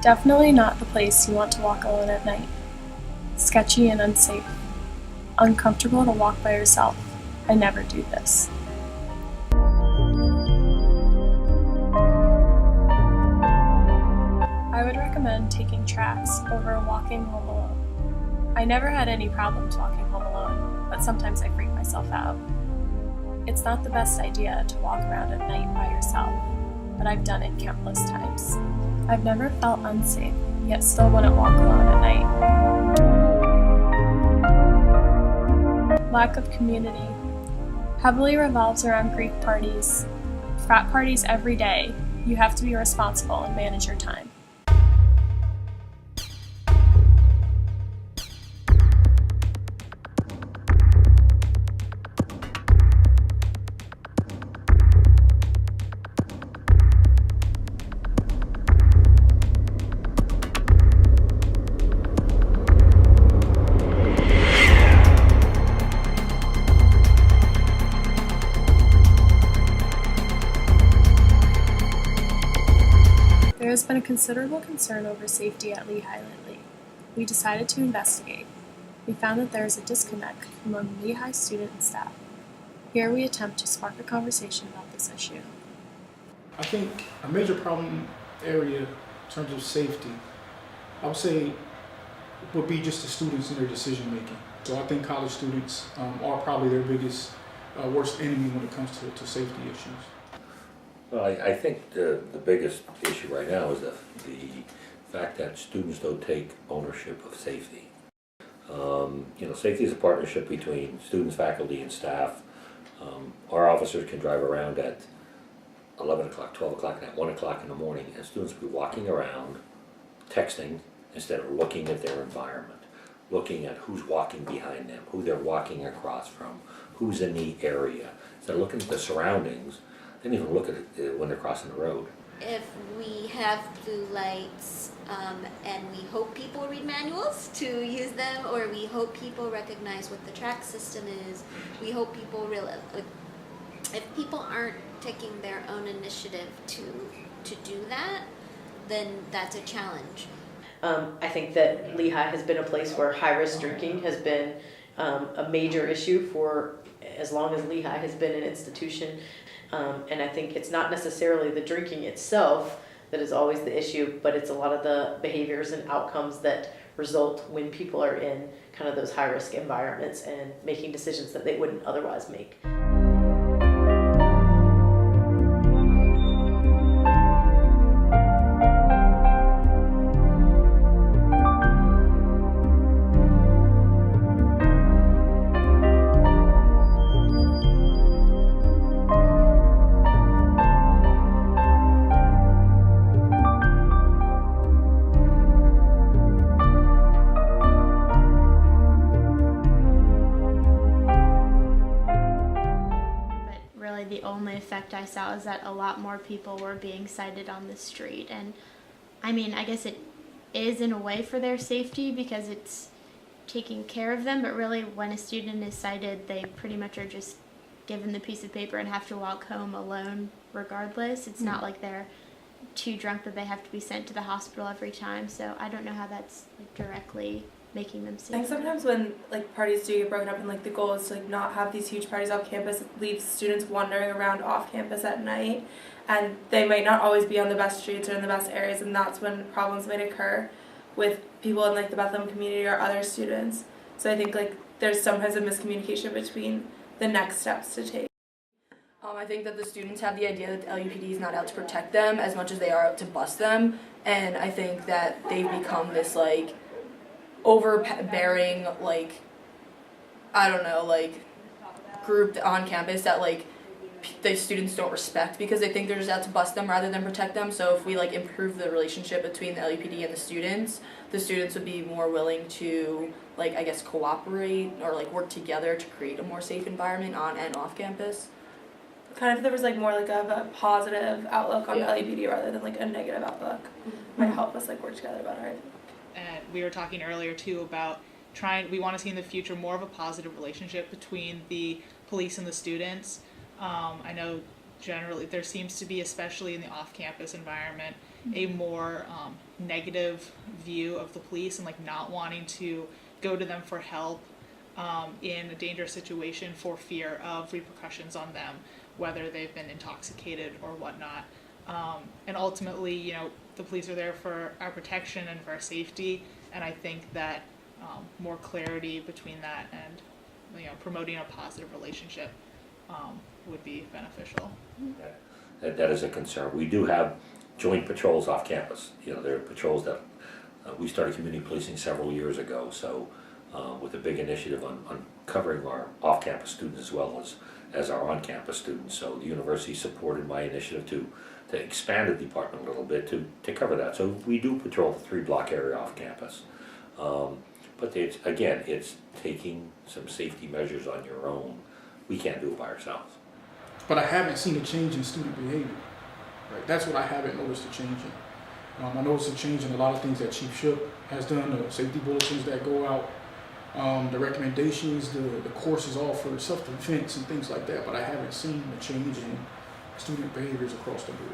Definitely not the place you want to walk alone at night. Sketchy and unsafe. Uncomfortable to walk by yourself. I never do this. I would recommend taking tracks over walking home alone. I never had any problems walking home alone, but sometimes I freak myself out. It's not the best idea to walk around at night by yourself, but I've done it countless times. I've never felt unsafe, yet still wouldn't walk alone at night. Lack of community heavily revolves around Greek parties. Frat parties every day. You have to be responsible and manage your time. There has been a considerable concern over safety at Lehigh lately. We decided to investigate. We found that there is a disconnect among Lehigh student and staff. Here we attempt to spark a conversation about this issue. I think a major problem area in terms of safety, I would say, would be just the students and their decision making. So I think college students are probably their biggest, worst enemy when it comes to safety issues. Well, I think the biggest issue right now is the fact that students don't take ownership of safety. Safety is a partnership between students, faculty, and staff. Our officers can drive around at 11 o'clock, 12 o'clock, and at 1 o'clock in the morning, and students will be walking around, texting, instead of looking at their environment, looking at who's walking behind them, who they're walking across from, who's in the area. Instead of looking at the surroundings, they don't even look at it when they're crossing the road. If we have blue lights and we hope people read manuals to use them, or we hope people recognize what the track system is, we hope people realize, if people aren't taking their own initiative to do that, then that's a challenge. I think that Lehigh has been a place where high-risk drinking has been a major issue for as long as Lehigh has been an institution. And I think it's not necessarily the drinking itself that is always the issue, but it's a lot of the behaviors and outcomes that result when people are in kind of those high-risk environments and making decisions that they wouldn't otherwise make. The only effect I saw is that a lot more people were being cited on the street, and I mean, I guess it is in a way for their safety because it's taking care of them, but really when a student is cited, they pretty much are just given the piece of paper and have to walk home alone regardless. It's not like they're too drunk that they have to be sent to the hospital every time, so I don't know how that's directly making them safe. I think sometimes when parties do get broken up and the goal is to not have these huge parties off campus, it leaves students wandering around off campus at night, and they might not always be on the best streets or in the best areas, and that's when problems might occur with people in the Bethlehem community or other students. So I think there's sometimes a miscommunication between the next steps to take. I think that the students have the idea that the LUPD is not out to protect them as much as they are out to bust them, and I think that they've become this overbearing, group on campus that the students don't respect because they think they're just out to bust them rather than protect them. So if we improve the relationship between the LUPD and the students would be more willing to cooperate or work together to create a more safe environment on and off campus. Kind of if there was more of a positive outlook on the LUPD rather than a negative outlook, might help us work together better. And we were talking earlier too about we want to see in the future more of a positive relationship between the police and the students. I know generally there seems to be, especially in the off-campus environment, a more negative view of the police and like not wanting to go to them for help in a dangerous situation for fear of repercussions on them, whether they've been intoxicated or whatnot. And ultimately, you know, the police are there for our protection and for our safety, and I think that more clarity between that and, you know, promoting a positive relationship would be beneficial. That is a concern. We do have joint patrols off campus. You know, there are patrols that we started community policing several years ago, so with a big initiative on covering our off-campus students as well as our on-campus students. So the university supported my initiative to expand the department a little bit to cover that. So we do patrol the 3-block area off campus. But it's taking some safety measures on your own. We can't do it by ourselves. But I haven't seen a change in student behavior. Right? That's what I haven't noticed a change in. I noticed a change in a lot of things that Chief Shook has done, the safety bulletins that go out, the recommendations, the courses all for self-defense and things like that, but I haven't seen a change in student behaviors across the board.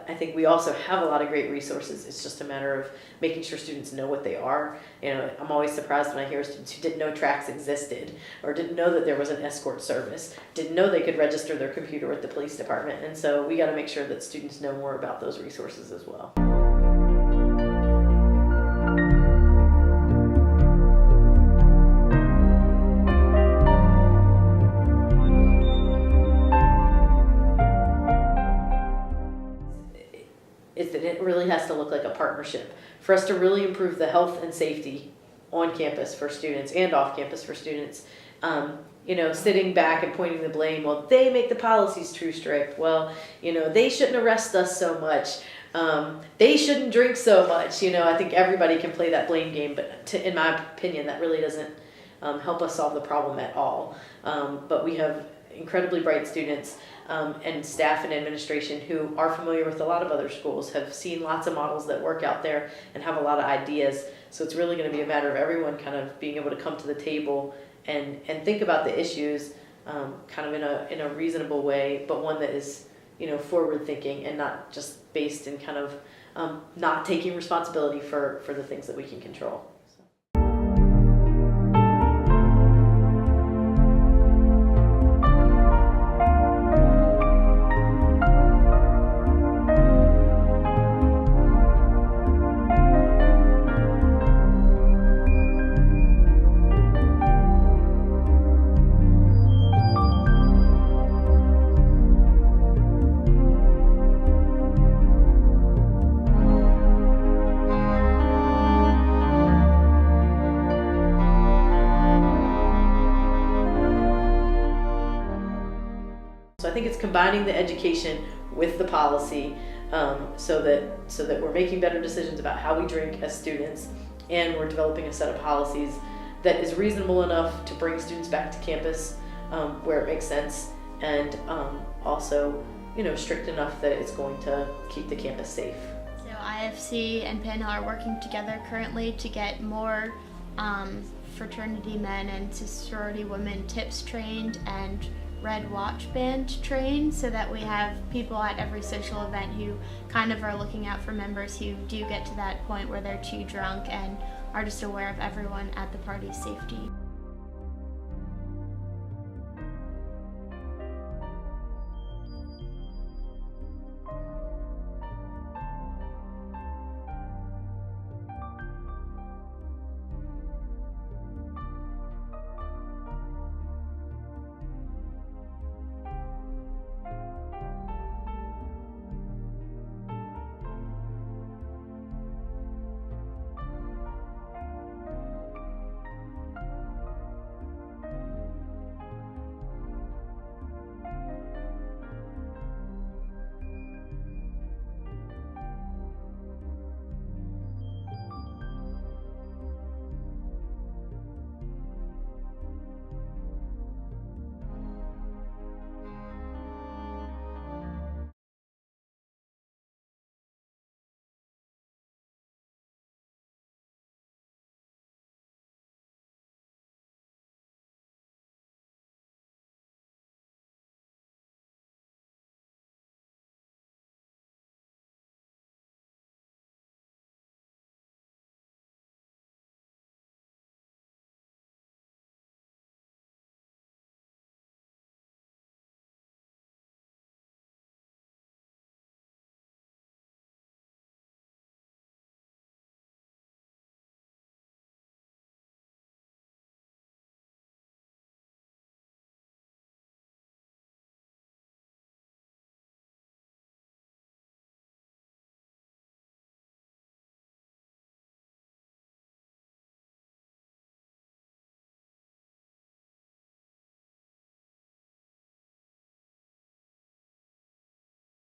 I think we also have a lot of great resources. It's just a matter of making sure students know what they are. You know, I'm always surprised when I hear students who didn't know tracks existed, or didn't know that there was an escort service, didn't know they could register their computer with the police department. And so we got to make sure that students know more about those resources as well. It really has to look like a partnership for us to really improve the health and safety on campus for students and off campus for students. You know, sitting back and pointing the blame, well, they make the policies too strict. Well, you know, they shouldn't arrest us so much. They shouldn't drink so much. You know, I think everybody can play that blame game, but in my opinion, that really doesn't help us solve the problem at all. But we have incredibly bright students and staff and administration who are familiar with a lot of other schools, have seen lots of models that work out there and have a lot of ideas. So it's really going to be a matter of everyone kind of being able to come to the table and think about the issues kind of in a reasonable way, but one that is, you know, forward thinking and not just based in kind of not taking responsibility for the things that we can control. So I think it's combining the education with the policy so that we're making better decisions about how we drink as students, and we're developing a set of policies that is reasonable enough to bring students back to campus where it makes sense, and also, you know, strict enough that it's going to keep the campus safe. So IFC and Penn are working together currently to get more fraternity men and sorority women tips trained and Red Watch Band trained, so that we have people at every social event who kind of are looking out for members who do get to that point where they're too drunk and are just aware of everyone at the party's safety.